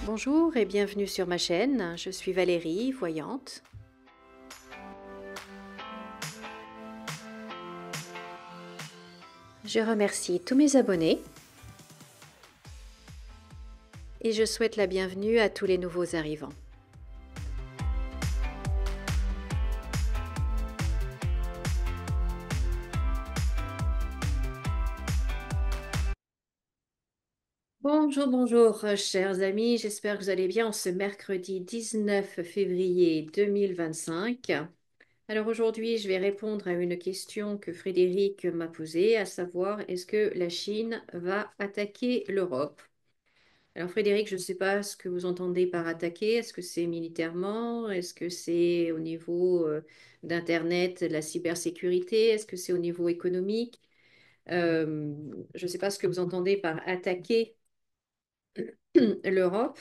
Bonjour et bienvenue sur ma chaîne, je suis Valérie, voyante. Je remercie tous mes abonnés et je souhaite la bienvenue à tous les nouveaux arrivants. Bonjour, bonjour, chers amis, j'espère que vous allez bien en ce mercredi 19 février 2025. Alors aujourd'hui, je vais répondre à une question que Frédéric m'a posée, à savoir, est-ce que la Chine va attaquer l'Europe? Alors Frédéric, je ne sais pas ce que vous entendez par attaquer. Est-ce que c'est militairement? Est-ce que c'est au niveau d'Internet, de la cybersécurité? Est-ce que c'est au niveau économique? Je ne sais pas ce que vous entendez par attaquer l'Europe.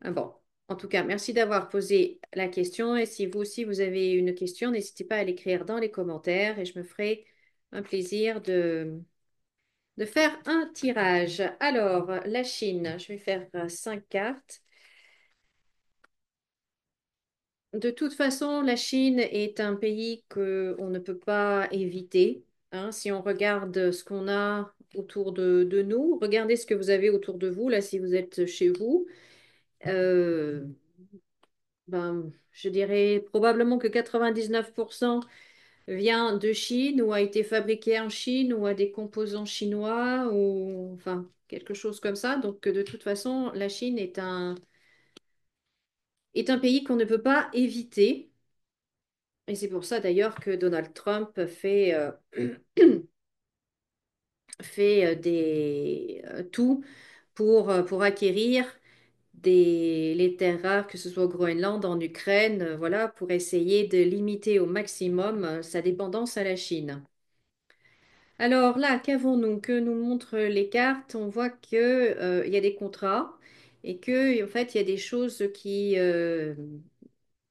Ah bon, en tout cas, merci d'avoir posé la question. Et si vous aussi vous avez une question, n'hésitez pas à l'écrire dans les commentaires et je me ferai un plaisir de faire un tirage. Alors, la Chine, je vais faire 5 cartes. De toute façon, la Chine est un pays qu'on ne peut pas éviter, hein. Si on regarde ce qu'on a autour de nous, regardez ce que vous avez autour de vous, là, si vous êtes chez vous. Euh, je dirais probablement que 99% vient de Chine ou a été fabriqué en Chine ou a des composants chinois ou enfin quelque chose comme ça. Donc, de toute façon, la Chine est un pays qu'on ne peut pas éviter. Et c'est pour ça d'ailleurs que Donald Trump fait tout pour acquérir les terres rares, que ce soit au Groenland, en Ukraine, voilà, pour essayer de limiter au maximum sa dépendance à la Chine. Alors là, qu'avons-nous? Que nous montrent les cartes? On voit que, il y a des contrats et que, en fait, il y a des choses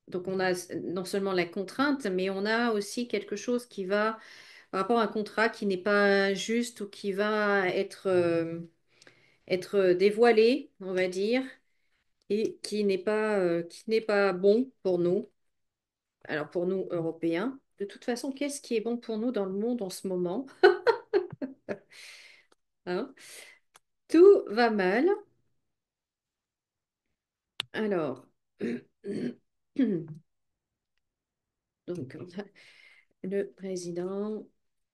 donc on a non seulement la contrainte, mais on a aussi quelque chose qui va par rapport à un contrat qui n'est pas juste ou qui va être dévoilé, on va dire, et qui n'est pas bon pour nous. Alors pour nous, Européens. De toute façon, qu'est-ce qui est bon pour nous dans le monde en ce moment? Hein. Tout va mal. Alors, donc, on a le président.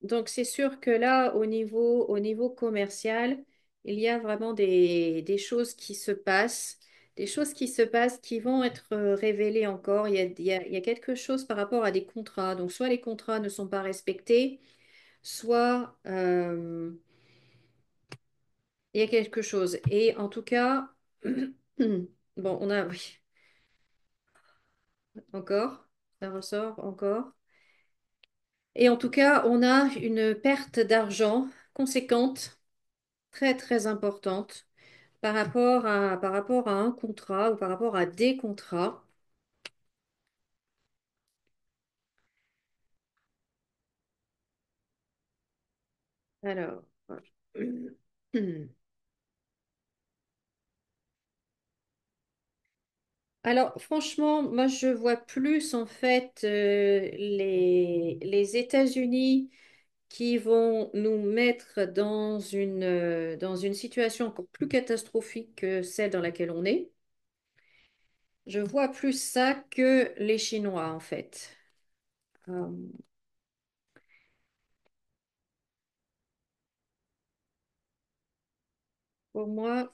Donc, c'est sûr que là, au niveau commercial, il y a vraiment des choses qui se passent, des choses qui se passent qui vont être révélées encore. Il y a quelque chose par rapport à des contrats. Donc, soit les contrats ne sont pas respectés, soit il y a quelque chose. Et en tout cas, bon, on a, oui, encore, ça ressort encore. Et en tout cas, on a une perte d'argent conséquente, très très importante par rapport à un contrat ou par rapport à des contrats. Alors, alors franchement, moi je vois plus en fait les États-Unis qui vont nous mettre dans une situation encore plus catastrophique que celle dans laquelle on est. Je vois plus ça que les Chinois en fait. Euh, pour moi,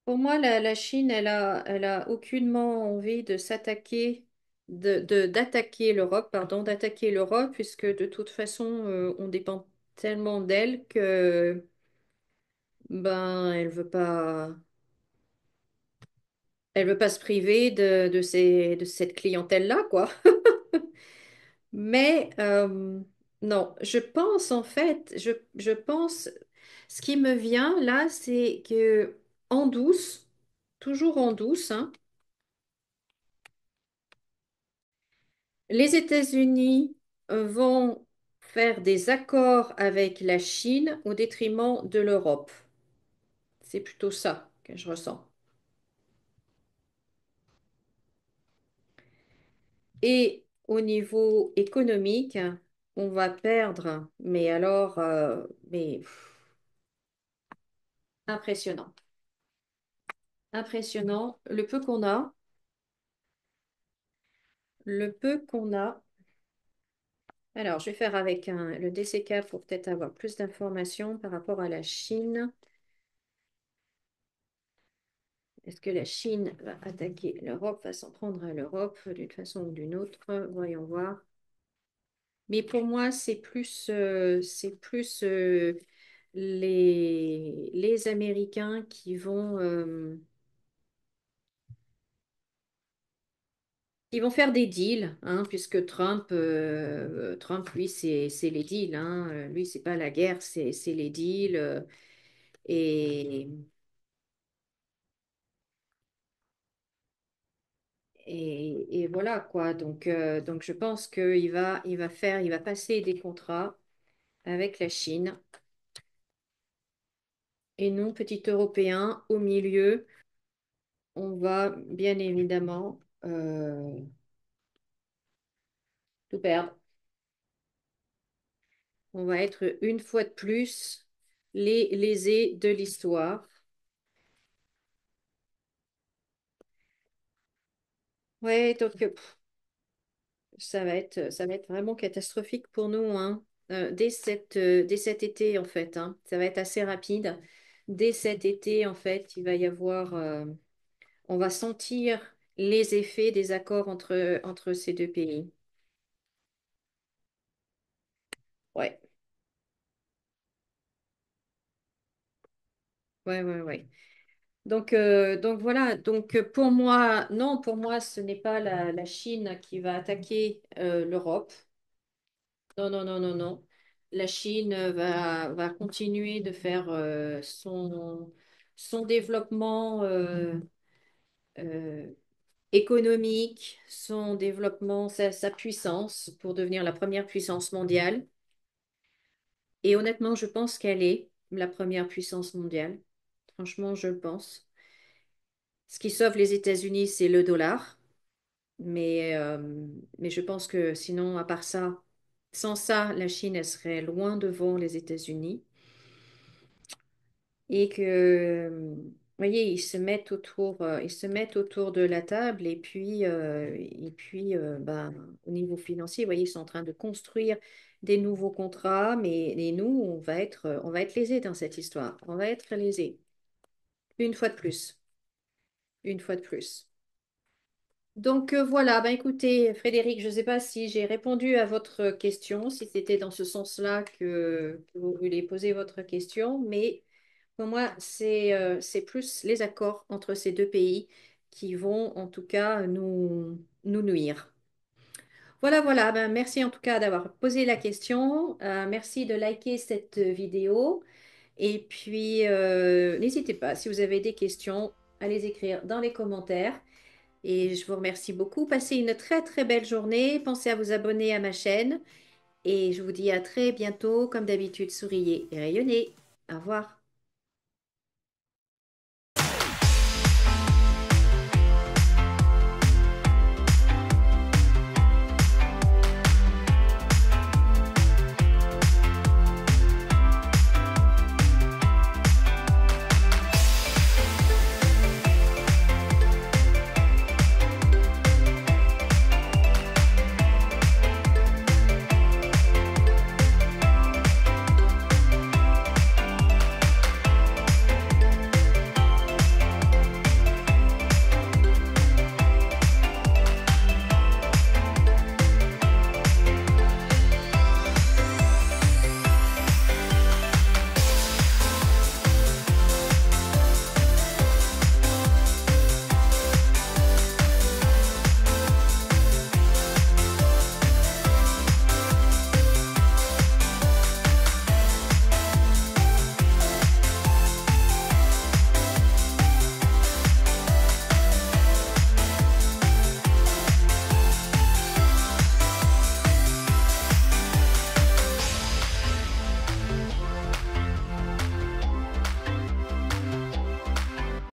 Pour moi, la Chine, elle a aucunement envie de s'attaquer, d'attaquer l'Europe, pardon, d'attaquer l'Europe, puisque de toute façon, on dépend tellement d'elle que, ben, elle veut pas se priver de cette clientèle-là, quoi. Mais, non, je pense en fait, je pense, ce qui me vient là, c'est que en douce, toujours en douce, hein, les États-Unis vont faire des accords avec la Chine au détriment de l'Europe. C'est plutôt ça que je ressens. Et au niveau économique, on va perdre, mais alors, impressionnant. Impressionnant. Le peu qu'on a. Alors, je vais faire avec le DCK pour peut-être avoir plus d'informations par rapport à la Chine. Est-ce que la Chine va attaquer l'Europe, va s'en prendre à l'Europe d'une façon ou d'une autre? Voyons voir. Mais pour moi, c'est plus les Américains qui vont faire des deals, hein, puisque Trump, lui, c'est les deals. Hein. Lui, c'est pas la guerre, c'est les deals. Et, et voilà quoi. Donc je pense qu'il va passer des contrats avec la Chine. Et nous, petits Européens, au milieu, on va bien évidemment tout perdre. On va être une fois de plus les lésés de l'histoire. Ouais, donc ça va être vraiment catastrophique pour nous, hein. Dès cet été, en fait, hein. Ça va être assez rapide. Dès cet été, en fait, on va sentir les effets des accords entre ces deux pays. Ouais, ouais, ouais, ouais. Donc voilà, pour moi, non, pour moi, ce n'est pas la Chine qui va attaquer l'Europe. Non, non, non, non, non. La Chine va continuer de faire son développement euh, économique, son développement, sa puissance pour devenir la première puissance mondiale. Et honnêtement, je pense qu'elle est la première puissance mondiale. Franchement, je le pense. Ce qui sauve les États-Unis, c'est le dollar. Mais je pense que sinon, à part ça, sans ça, la Chine, elle serait loin devant les États-Unis. Et que, vous voyez, ils se mettent autour de la table et puis, ben, au niveau financier, vous voyez, ils sont en train de construire des nouveaux contrats, mais nous, on va être lésés dans cette histoire. On va être lésés. Une fois de plus. Une fois de plus. Donc voilà, ben écoutez, Frédéric, je ne sais pas si j'ai répondu à votre question, si c'était dans ce sens-là que vous voulez poser votre question, mais pour moi, c'est plus les accords entre ces deux pays qui vont en tout cas nous nuire. Voilà, voilà, ben merci en tout cas d'avoir posé la question. Merci de liker cette vidéo. Et puis, n'hésitez pas, si vous avez des questions, à les écrire dans les commentaires. Et je vous remercie beaucoup. Passez une très très belle journée. Pensez à vous abonner à ma chaîne. Et je vous dis à très bientôt. Comme d'habitude, souriez et rayonnez. Au revoir.